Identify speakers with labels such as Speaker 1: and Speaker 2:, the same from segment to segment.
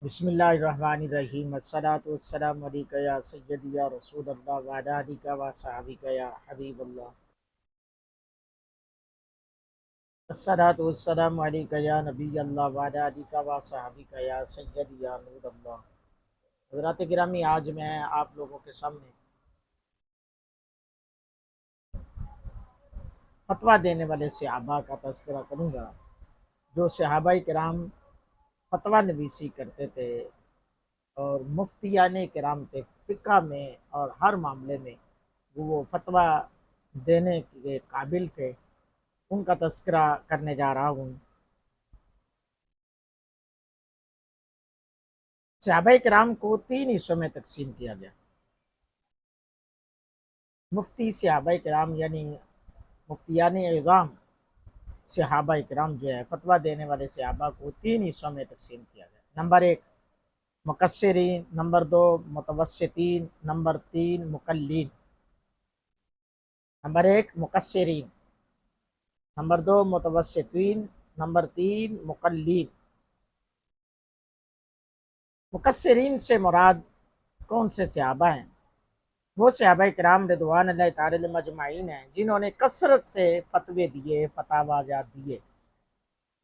Speaker 1: بسم اللہ الرحمن الرحیم الصلاۃ والسلام علیک یا سیدی یا رسول اللہ وعلی آلک و صحابک یا حبیب اللہ الصلاۃ والسلام علیک یا نبی اللہ وعلی آلک و صحابک یا سیدی یا نور اللہ۔ حضرات گرامی، آج میں آپ لوگوں کے سامنے فتویٰ دینے والے صحابہ کا تذکرہ کروں گا جو صحابہ کرام فتویٰ نویسی کرتے تھے اور مفتیان کرام تھے فقہ میں، اور ہر معاملے میں وہ فتویٰ دینے کے قابل تھے۔ ان کا تذکرہ کرنے جا رہا ہوں۔ صحابہ کرام کو تین حصوں میں تقسیم کیا گیا۔ مفتی صحابہ کرام یعنی مفتیان اعظام صحابہ کرام جو ہے فتویٰ دینے والے صحابہ کو تین حصوں میں تقسیم کیا گیا۔ نمبر ایک مقصرین، نمبر دو متوسطین، نمبر تین مقلین۔ نمبر ایک مقصرین، نمبر دو متوسطین، نمبر تین مقلین۔ مقصرین سے مراد کون سے صحابہ ہیں؟ وہ صحابہ کرام رضوان اللہ تعالی علیہم اجمعین ہیں جنہوں نے کثرت سے فتوے دیے، فتاویٰ دیے،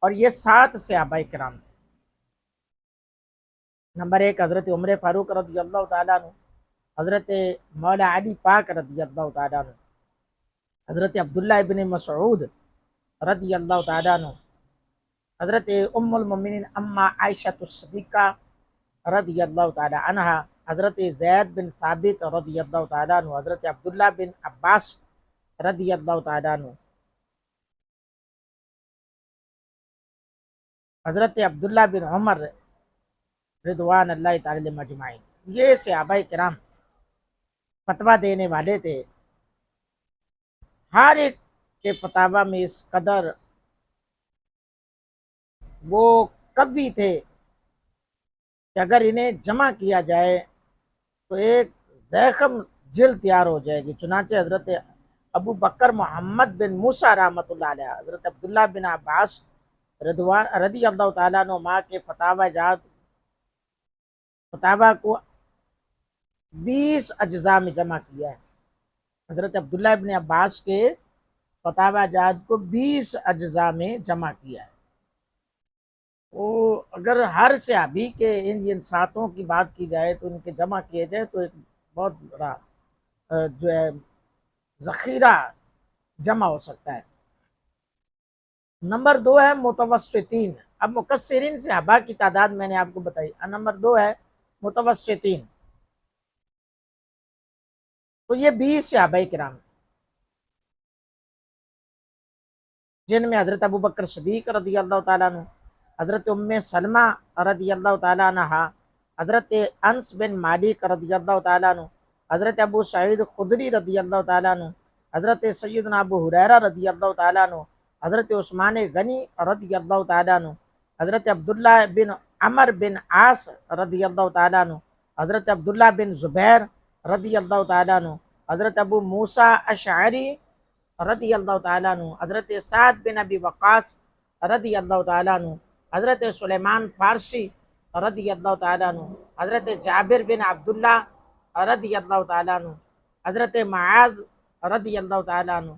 Speaker 1: اور یہ 7 صحابہ کرام تھے۔ نمبر ایک حضرت عمر فاروق رضی اللہ تعالیٰ عنہ، حضرت مولا علی پاک رضی اللہ تعالیٰ عنہ، حضرت عبداللہ ابن مسعود رضی اللہ تعالیٰ عنہ، حضرت ام المؤمنین اما عائشہ الصدیقہ رضی اللہ تعالیٰ عنہ، حضرت زید بن ثابت رضی اللہ تعالیٰ عنہ، حضرت عبداللہ بن عباس رضی اللہ تعالیٰ عنہ، حضرت عبداللہ بن عمر رضوان اللہ تعالی مجمعین۔ یہ صحابہ کرام فتویٰ دینے والے تھے۔ ہر ایک کے فتاویٰ میں اس قدر وہ قوی تھے کہ اگر انہیں جمع کیا جائے تو ایک زخم جلد تیار ہو جائے گی۔ چنانچہ حضرت ابو بکر محمد بن موسیٰ رحمۃ اللہ علیہ، حضرت عبداللہ بن عباس رضی اللہ تعالیٰ عنہ کے فتاویٰ کو 20 اجزاء میں جمع کیا ہے۔ حضرت عبداللہ بن عباس کے فتاویٰ جات کو 20 اجزاء میں جمع کیا ہے۔ وہ اگر ہر صحابی کے ان ساتوں کی بات کی جائے تو ان کے جمع کیے جائے تو ایک بہت بڑا جو ہے ذخیرہ جمع ہو سکتا ہے۔ نمبر دو ہے متوسطین۔ اب مقصرین صحابہ کی تعداد میں نے آپ کو بتائی، نمبر دو ہے متوسطین، تو یہ 20 صحابہ کرام تھے جن میں حضرت ابو بکر صدیق رضی اللہ تعالیٰ عنہ، حضرت ام سلمہ رضی اللہ تعالیٰ عنہ، حضرت انس بن مالک رضی اللہ تعالیٰ عنہ، حضرت ابو سعید خدری رضی اللہ تعالیٰ عنہ، حضرت سیدنا ابو ہریرہ رضی اللہ تعالیٰ عنہ، حضرت عثمان غنی رضی اللہ تعالیٰ عنہ، حضرت عبداللہ بن عمر بن عاص رضی اللہ تعالیٰ عنہ، حضرت عبداللہ بن زبیر رضی اللہ تعالیٰ عنہ، حضرت ابو موسیٰ اشعری رضی اللہ تعالیٰ عنہ، حضرت سعد بن ابی وقاص رضی اللہ تعالیٰ عنہ، حضرت سلیمان فارسی رضی اللہ تعالیٰ عنہ، حضرت جابر بن عبداللہ رضی اللہ تعالیٰ عنہ، حضرت معاذ رضی اللہ تعالیٰ عنہ،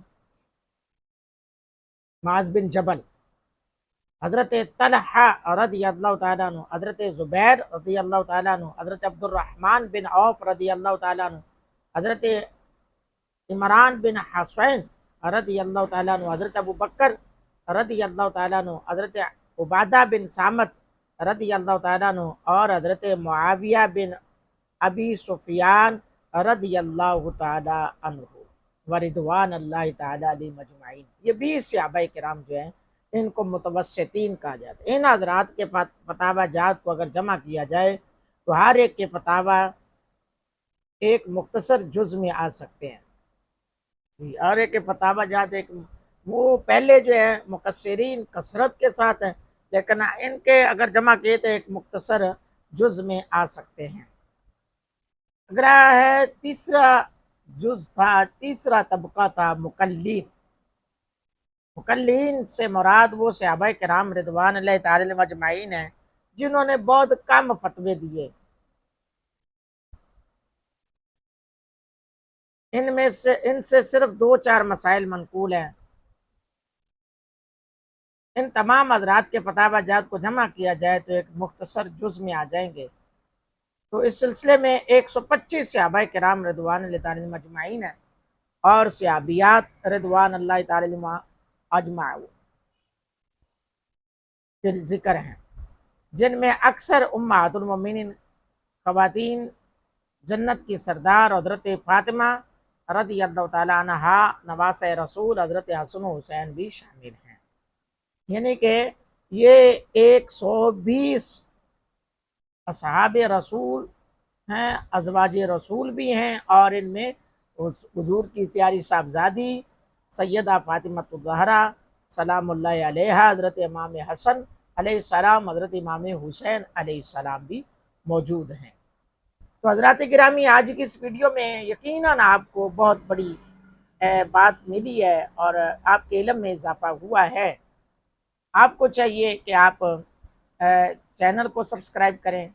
Speaker 1: معاذ بن جبل، حضرت طلحہ رضی اللہ تعالیٰ عنہ، حضرت زبیر رضی اللہ تعالیٰ عنہ، حضرت عبد الرحمن بن عوف رضی اللہ تعالیٰ عنہ، حضرت عمران بن حسین رضی اللہ تعالیٰ عنہ، حضرت ابو بکر رضی اللہ تعالیٰ عنہ، حضرت عبادہ بن سامت رضی اللہ تعالیٰ عنہ، اور حضرت معاویہ بن ابی سفیان رضی اللہ تعالیٰ عنہ ورضوان اللہ تعالیٰ علیہ مجمعین۔ یہ 20 صحابہ کرام جو ہیں ان کو متوسطین کہا جاتا ہے۔ ان حضرات کے فتاویٰ جات کو اگر جمع کیا جائے تو ہر ایک کے فتاویٰ ایک مختصر جز میں آ سکتے ہیں۔ اور ایک فتاویٰ جات ایک وہ پہلے جو ہے مقصرین کثرت کے ساتھ ہیں، لیکن ان کے اگر جمع کیے تو ایک مختصر جز میں آ سکتے ہیں۔ اگلا ہے تیسرا جز تھا، تیسرا طبقہ تھا مقلین۔ مقلین سے مراد وہ صحابہ کرام رضوان اللہ تعالی علیہم اجمعین ہیں جنہوں نے بہت کم فتوے دیے، ان سے صرف 2-4 مسائل منقول ہیں۔ ان تمام حضرات کے فتاوی جات کو جمع کیا جائے تو ایک مختصر جز میں آ جائیں گے۔ تو اس سلسلے میں 125 صحابہ کرام رضوان اللہ تعالی مجمعین ہیں، اور صحابیات رضوان اللہ تعالی اجمعین کے ذکر ہیں، جن میں اکثر امہات المومنین خواتین جنت کی سردار حضرت فاطمہ رضی اللہ تعالیٰ عنہا، نواسۂ رسول حضرت حسن و حسین بھی شامل ہیں۔ یعنی کہ یہ 120 اصحاب رسول ہیں، ازواج رسول بھی ہیں، اور ان میں حضور کی پیاری صاحبزادی سیدہ فاطمہ الزہرا سلام اللہ علیہا، حضرت امام حسن علیہ السلام، حضرت امام حسین علیہ السلام بھی موجود ہیں۔ تو حضرات گرامی، آج کی اس ویڈیو میں یقیناً آپ کو بہت بڑی بات ملی ہے اور آپ کے علم میں اضافہ ہوا ہے۔ آپ کو چاہیے کہ آپ چینل کو سبسکرائب کریں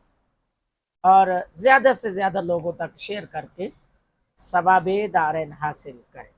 Speaker 1: اور زیادہ سے زیادہ لوگوں تک شیئر کر کے ثواب دارین حاصل کریں۔